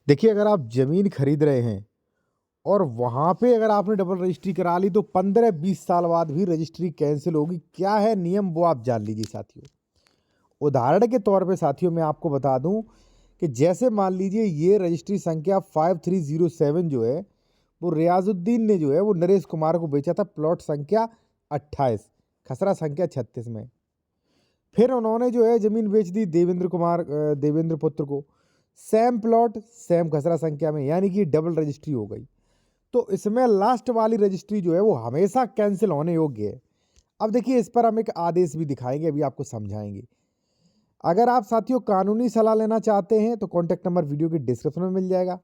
देखिए, अगर आप ज़मीन खरीद रहे हैं और वहाँ पे अगर आपने डबल रजिस्ट्री करा ली तो 15-20 साल बाद भी रजिस्ट्री कैंसल होगी। क्या है नियम वो आप जान लीजिए साथियों। उदाहरण के तौर पे साथियों मैं आपको बता दूँ कि जैसे मान लीजिए ये रजिस्ट्री संख्या 5307 जो है, वो रियाज़ुद्दीन ने जो है वो नरेश कुमार को बेचा था प्लॉट संख्या 28, खसरा संख्या 36 में। फिर उन्होंने जो है ज़मीन बेच दी देवेंद्र पुत्र को। सेम प्लॉट, सेम खसरा संख्या में, यानी कि डबल रजिस्ट्री हो गई। तो इसमें लास्ट वाली रजिस्ट्री जो है वो हमेशा कैंसिल होने योग्य है। अब देखिए इस पर हम एक आदेश भी दिखाएँगे, अभी आपको समझाएँगे। अगर आप साथियों कानूनी सलाह लेना चाहते हैं तो कॉन्टैक्ट नंबर वीडियो के डिस्क्रिप्शन में मिल जाएगा।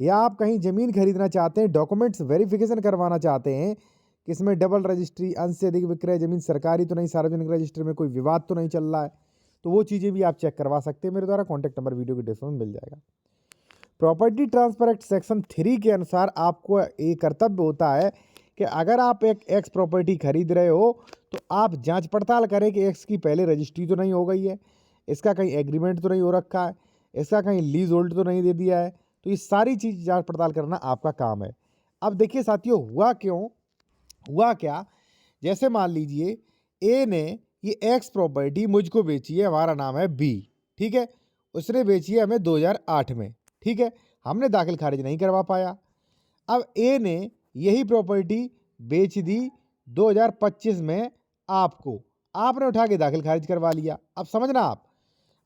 या आप कहीं ज़मीन खरीदना चाहते हैं, डॉक्यूमेंट्स वेरिफिकेशन करवाना चाहते हैं कि इसमें डबल रजिस्ट्री, अंश से अधिक विक्रय, ज़मीन सरकारी तो नहीं, सार्वजनिक रजिस्टर में कोई विवाद तो नहीं चल रहा है, तो वो चीज़ें भी आप चेक करवा सकते हैं मेरे द्वारा। कॉन्टैक्ट नंबर वीडियो के डिस्क्रिप्शन में मिल जाएगा। प्रॉपर्टी ट्रांसफर एक्ट सेक्शन 3 के अनुसार आपको ये कर्तव्य होता है कि अगर आप एक एक्स प्रॉपर्टी खरीद रहे हो तो आप जांच पड़ताल करें कि एक्स की पहले रजिस्ट्री तो नहीं हो गई है, इसका कहीं एग्रीमेंट तो नहीं हो रखा है, इसका कहीं लीज होल्ड तो नहीं दे दिया है। तो ये सारी चीज़ जांच पड़ताल करना आपका काम है। अब देखिए साथियों, हुआ क्या, जैसे मान लीजिए ए ने ये एक्स प्रॉपर्टी मुझको बेची है, हमारा नाम है बी, ठीक है। उसने बेची है हमें 2008 में, ठीक है। हमने दाखिल खारिज नहीं करवा पाया। अब ए ने यही प्रॉपर्टी बेच दी 2025 में आपको, आपने उठा के दाखिल खारिज करवा लिया। अब समझना आप,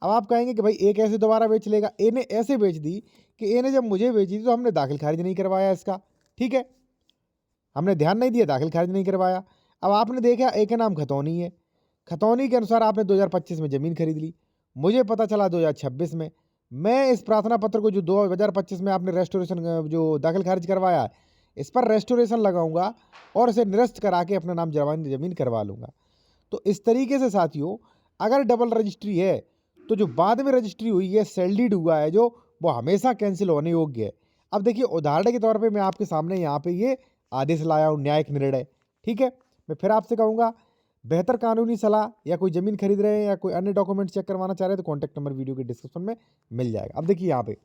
अब आप कहेंगे कि भाई ए कैसे दोबारा बेच लेगा। ए ने ऐसे बेच दी कि ए ने जब मुझे बेची थी तो हमने दाखिल खारिज नहीं करवाया इसका, ठीक है। हमने ध्यान नहीं दिया, दाखिल खारिज नहीं करवाया। अब आपने देखा ए के नाम खतौनी है, खतौनी के अनुसार आपने 2025 में ज़मीन खरीद ली। मुझे पता चला 2026 में, मैं इस प्रार्थना पत्र को जो 2025 में आपने रेस्टोरेशन जो दाखिल खारिज करवाया है, इस पर रेस्टोरेशन लगाऊंगा और इसे निरस्त करा के अपने नाम ज़मीन करवा लूँगा। तो इस तरीके से साथियों, अगर डबल रजिस्ट्री है तो जो बाद में रजिस्ट्री हुई है, सेल्डीड हुआ है जो, वो हमेशा कैंसिल होने योग्य है। अब देखिए उदाहरण के तौर पे मैं आपके सामने यहाँ पे ये आदेश लाया हूँ, न्यायिक निर्णय, ठीक है। मैं फिर आपसे कहूँगा, बेहतर कानूनी सलाह या कोई ज़मीन खरीद रहे हैं या कोई अन्य डॉक्यूमेंट चेक करवाना चाह रहे हैं तो कॉन्टैक्ट नंबर वीडियो के डिस्क्रिप्शन में मिल जाएगा। अब देखिए यहाँ पे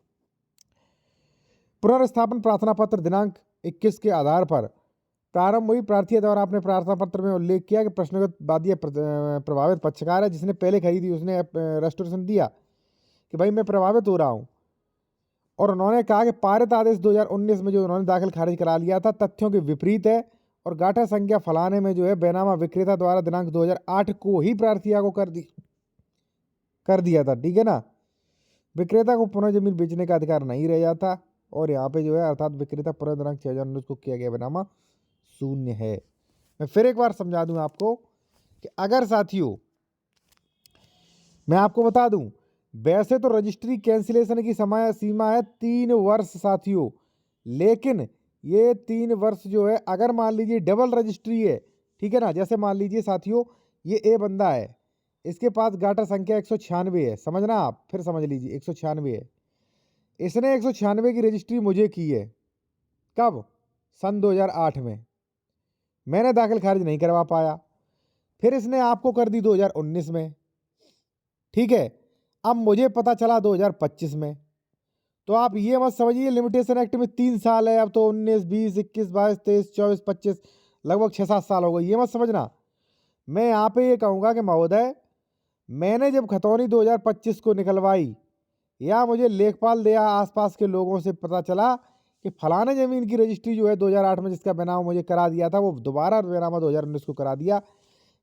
पुनर्स्थापन प्रार्थना पत्र दिनांक 21 के आधार पर प्रारंभ हुई। प्रार्थी द्वारा अपने प्रार्थना पत्र में उल्लेख किया कि प्रश्नगत वादी प्रभावित पक्षकार है जिसने पहले खरीदी, उसने रेस्टोरेशन दिया कि भाई मैं प्रभावित हो रहा हूँ, और उन्होंने कहा कि पारित आदेश 2019 में जो उन्होंने दाखिल खारिज करा लिया था तथ्यों के विपरीत है और गाठा संख्या फलाने में जो है बेनामा विक्रेता द्वारा दिनांक 2008 को ही प्रार्थिया को कर दिया था, ठीक है ना। विक्रेता को पुनः जमीन बेचने का अधिकार नहीं रह जाता, और यहाँ पे जो है अर्थात विक्रेता पुनः दिनांक 6 जनवरी को किया गया बेनामा शून्य है। मैं फिर एक बार समझा दूं आपको कि अगर साथियों मैं आपको बता दूं, वैसे तो रजिस्ट्री कैंसिलेशन की समय सीमा है 3 वर्ष साथियों, लेकिन ये 3 वर्ष जो है अगर मान लीजिए डबल रजिस्ट्री है, ठीक है ना। जैसे मान लीजिए साथियों ये ए बंदा है, इसके पास गाटा संख्या 196 है, समझना आप, फिर समझ लीजिए 196 है। इसने 196 की रजिस्ट्री मुझे की है, कब? सन 2008 में। मैंने दाखिल खारिज नहीं करवा पाया, फिर इसने आपको कर दी 2019 में, ठीक है। अब मुझे पता चला 2025 में, तो आप ये मत समझिए लिमिटेशन एक्ट में 3 साल है, अब तो 19, 20, 21, 22, 23, 24, 25 लगभग 6-7 साल हो गए, ये मत समझना। मैं यहाँ पे ये कहूँगा कि महोदय, मैंने जब खतौनी 2025 को निकलवाई या मुझे लेखपाल दया आसपास के लोगों से पता चला कि फलाने ज़मीन की रजिस्ट्री जो है 2008 में जिसका बेनामा मुझे करा दिया था वो दोबारा बेनामा 2019 को करा दिया।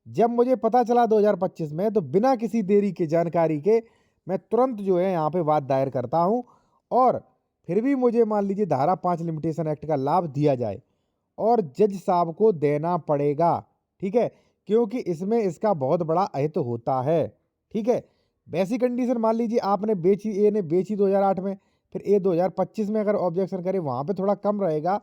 जब मुझे पता चला 2025 में, तो बिना किसी देरी के जानकारी के मैं तुरंत जो है यहाँ पे वाद दायर करता हूँ, और फिर भी मुझे मान लीजिए धारा 5 लिमिटेशन एक्ट का लाभ दिया जाए और जज साहब को देना पड़ेगा, ठीक है, क्योंकि इसमें इसका बहुत बड़ा अहित होता है, ठीक है। वैसी कंडीशन मान लीजिए आपने बेची, ए ने बेची 2008 में, फिर ए 2025 में अगर ऑब्जेक्शन करे वहाँ पे थोड़ा कम रहेगा,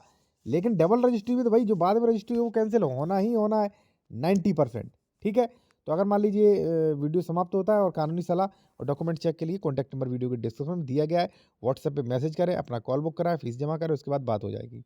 लेकिन डबल रजिस्ट्री में तो भाई जो बाद में रजिस्ट्री है वो कैंसिल होना ही होना है 90%, ठीक है। तो अगर मान लीजिए वीडियो समाप्त होता है और कानूनी सलाह और डॉक्यूमेंट चेक के लिए कॉन्टैक्ट नंबर वीडियो के डिस्क्रिप्शन में दिया गया है, व्हाट्सएप पे मैसेज करें, अपना कॉल बुक कराएं, फीस जमा करें, उसके बाद बात हो जाएगी।